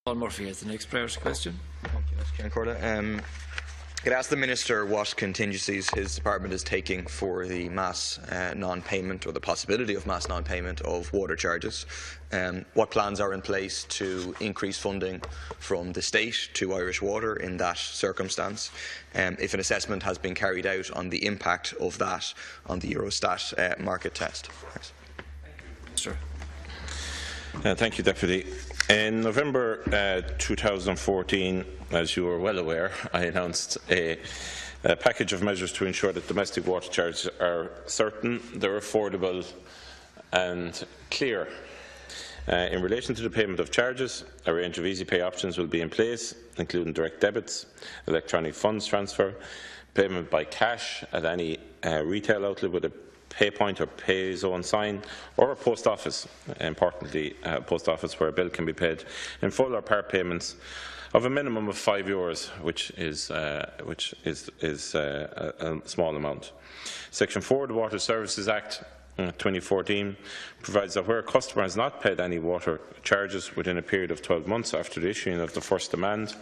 Paul Murphy has the next priority question. Thank you, Mr. Corda. Could I ask the Minister what contingencies his department is taking for the mass non-payment, or the possibility of mass non-payment of water charges? What plans are in place to increase funding from the state to Irish Water in that circumstance? If an assessment has been carried out on the impact of that on the Eurostat market test? Thanks. Sure. Thank you, Deputy. In November 2014, as you are well aware, I announced a package of measures to ensure that domestic water charges are certain, they're affordable and clear. In relation to the payment of charges, a range of easy pay options will be in place, including direct debits, electronic funds transfer, payment by cash at any retail outlet with a pay point or pay zone sign, or a post office, importantly a post office where a bill can be paid in full or part payments of a minimum of €5, which is a small amount. Section 4 of the Water Services Act 2014 provides that where a customer has not paid any water charges within a period of 12 months after the issuing of the first demand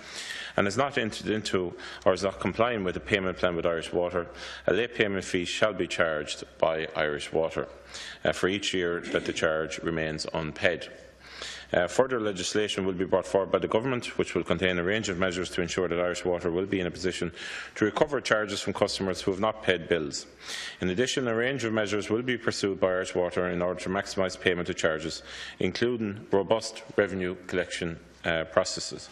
and has not entered into or is not complying with a payment plan with Irish Water, a late payment fee shall be charged by Irish Water for each year that the charge remains unpaid. Further legislation will be brought forward by the Government, which will contain a range of measures to ensure that Irish Water will be in a position to recover charges from customers who have not paid bills. In addition, a range of measures will be pursued by Irish Water in order to maximise payment of charges, including robust revenue collection processes.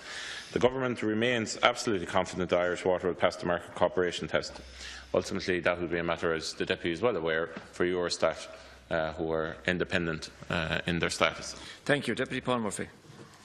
The Government remains absolutely confident that Irish Water will pass the market cooperation test. Ultimately, that will be a matter, as the Deputy is well aware, for Eurostat, who are independent in their status. Thank you. Deputy Paul Murphy.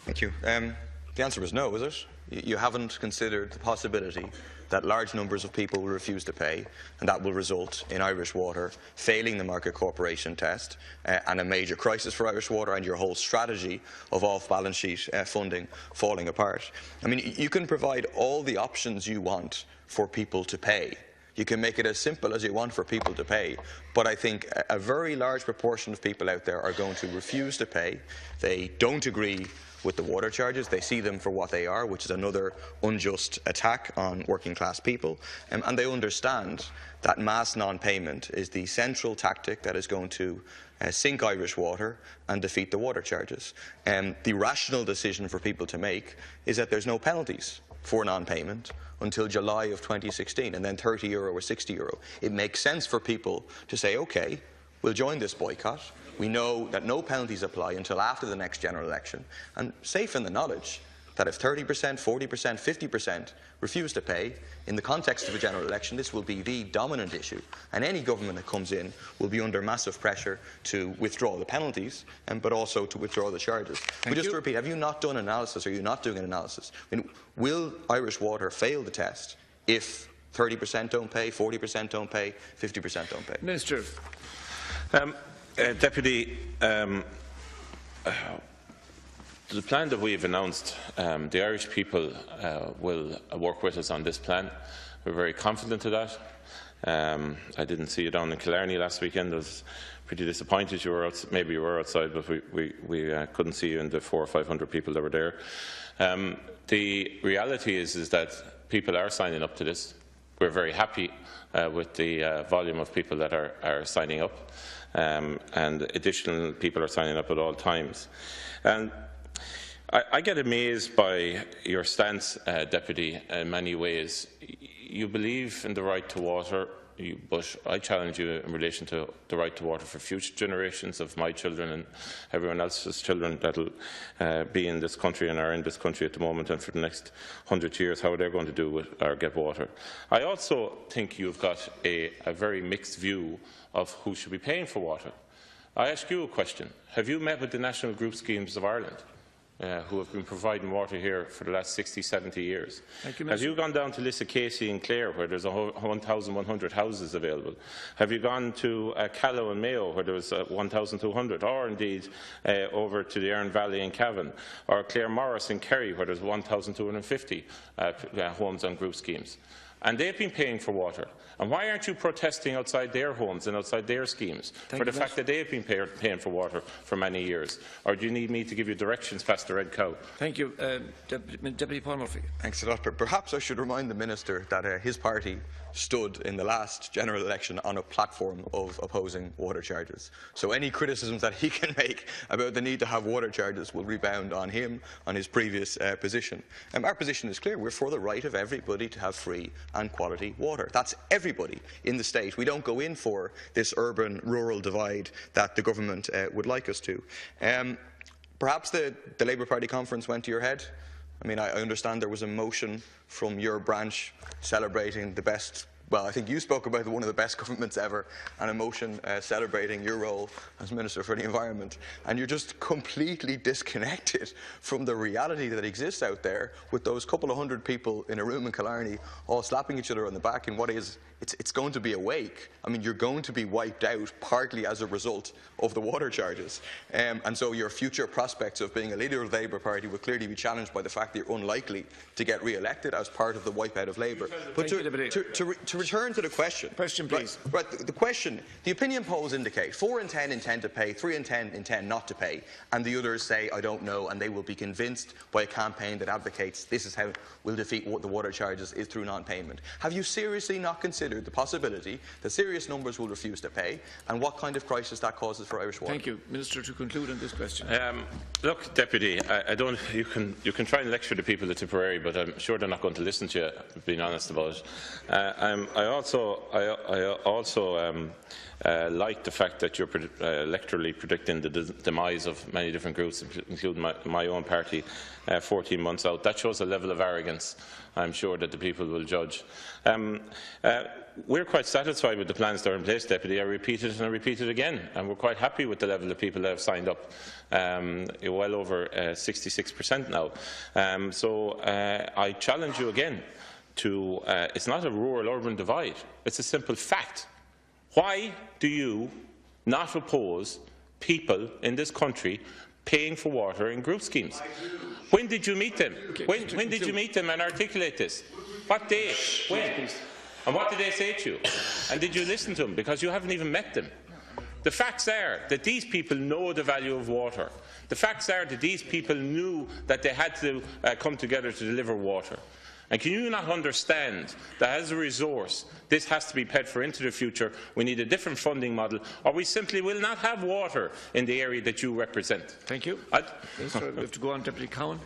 Thank you. The answer was no, is it? You haven't considered the possibility that large numbers of people will refuse to pay, and that will result in Irish Water failing the market cooperation test and a major crisis for Irish Water and your whole strategy of off-balance sheet funding falling apart. I mean, you can provide all the options you want for people to pay. You can make it as simple as you want for people to pay, but I think a very large proportion of people out there are going to refuse to pay. They don't agree with the water charges. They see them for what they are, which is another unjust attack on working class people, and they understand that mass non-payment is the central tactic that is going to sink Irish Water and defeat the water charges. The rational decision for people to make is that there's no penalties for non-payment until July of 2016, and then €30 or €60. It makes sense for people to say, OK, we'll join this boycott. We know that no penalties apply until after the next general election, and safe in the knowledge that if 30%, 40%, 50% refuse to pay, in the context of a general election, this will be the dominant issue, and any government that comes in will be under massive pressure to withdraw the penalties, but also to withdraw the charges. But just to repeat, have you not done analysis, or are you not doing an analysis? I mean, will Irish Water fail the test if 30% don't pay, 40% don't pay, 50% don't pay? Minister. Deputy, the plan that we have announced, the Irish people will work with us on this plan. We're very confident of that. I didn't see you down in Killarney last weekend. I was pretty disappointed. Maybe you were outside, but we couldn't see you and the 400 or 500 people that were there. The reality is that people are signing up to this. We're very happy with the volume of people that are signing up, and additional people are signing up at all times. And I get amazed by your stance, Deputy, in many ways. You believe in the right to water, but I challenge you in relation to the right to water for future generations of my children and everyone else's children that will be in this country and are in this country at the moment, and for the next 100 years, how they're going to do with or get water. I also think you've got a very mixed view of who should be paying for water. I ask you a question. Have you met with the National Group Schemes of Ireland, who have been providing water here for the last 60, 70 years? Have you gone down to Lissacacy and Clare, where there's 1,100 houses available? Have you gone to Callow and Mayo, where there's 1,200, or indeed over to the Erne Valley in Cavan, or Clare Morris in Kerry, where there's 1,250 homes on group schemes? and they've been paying for water. And why aren't you protesting outside their homes and outside their schemes for the fact that they've been paying for water for many years? Or do you need me to give you directions past the red cow? Thank you. Deputy Paul Murphy. Thanks a lot. But perhaps I should remind the Minister that his party stood in the last general election on a platform of opposing water charges. So any criticisms that he can make about the need to have water charges will rebound on him, on his previous position. Our position is clear. We're for the right of everybody to have free and quality water. That's everybody in the state. We don't go in for this urban-rural divide that the government would like us to. Perhaps the Labour Party conference went to your head. I mean, I understand there was a motion from your branch celebrating the best, well, I think you spoke about one of the best governments ever, and a motion celebrating your role as Minister for the Environment. And you're just completely disconnected from the reality that exists out there with those couple of hundred people in a room in Killarney all slapping each other on the back in what is, it's going to be a wake. I mean, you're going to be wiped out partly as a result of the water charges. And so your future prospects of being a leader of the Labour Party will clearly be challenged by the fact that you're unlikely to get re-elected as part of the wipeout of Labour. But to return to the question. Question, please. Right, the question, the opinion polls indicate 4 in 10 intend to pay, 3 in 10 intend not to pay, and the others say, I don't know, and they will be convinced by a campaign that advocates this is how we'll defeat the water charges is through non-payment. Have you seriously not considered the possibility that serious numbers will refuse to pay, and what kind of crisis that causes for Irish water? Thank you. Minister, to conclude on this question. Look, Deputy, I don't. You can try and lecture the people of Tipperary, but I'm sure they're not going to listen to you. Being honest about it, I also like the fact that you're electorally predicting the demise of many different groups, including my own party, 14 months out. That shows a level of arrogance I'm sure that the people will judge. We're quite satisfied with the plans that are in place, Deputy. I repeat it and I repeat it again. And we're quite happy with the level of people that have signed up, well over 66% now. So I challenge you again to, it's not a rural-urban divide, it's a simple fact. Why do you not oppose people in this country paying for water in group schemes? When did you meet them? When did you meet them and articulate this? What day? When? And what did they say to you? And did you listen to them? Because you haven't even met them. The facts are that these people know the value of water. The facts are that these people knew that they had to come together to deliver water. And can you not understand that as a resource, this has to be paid for into the future? We need a different funding model, or we simply will not have water in the area that you represent. Thank you. Minister, we have to go on, Deputy Cowan.